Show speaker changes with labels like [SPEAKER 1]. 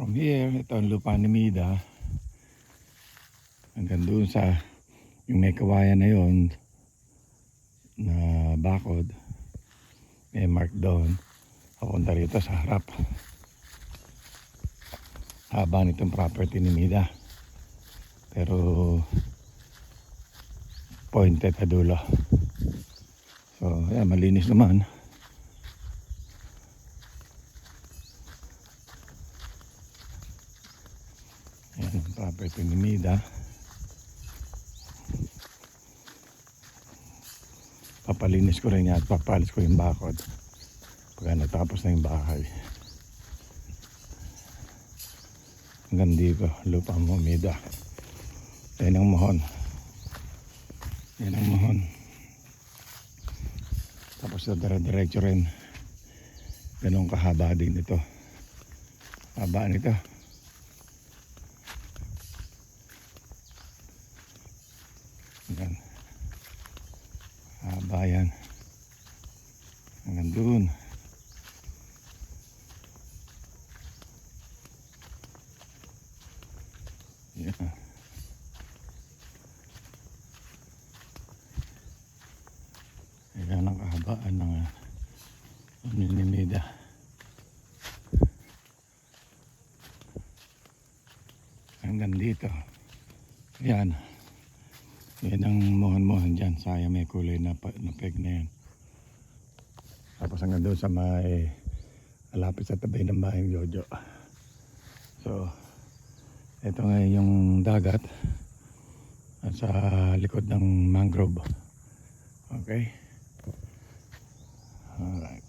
[SPEAKER 1] From here, ito ang lupa ni Mida. Hanggang doon sa yung may kawayan na yon na bakod. May mark doon. Papunta rito sa harap. Haba nitong property ni Mida. Pero pointed sa dulo. So, yeah, malinis naman. Ayan ang property ni Mida. Papalinis ko rin yan at papalis ko yung bakod pagka natapos na yung bahay. Hanggang dito, lupa mo Mida. Yan ang mohon. Yan ang mohon. Tapos na dire-diretso rin. Ganun kahaba din ito. Haba nito. Yan. Haba yan. Hanggang doon. Yan. Yan ang kahabaan ng Mida. Hanggang dito. Yan. Yan ang mohon-mohon dyan. Sayang may kulay na peg na yan. Tapos hanggang doon sa may malapit sa tabi ng bahay ng Jojo. So, ito nga yung dagat at sa likod ng mangrove. Okay? Alright.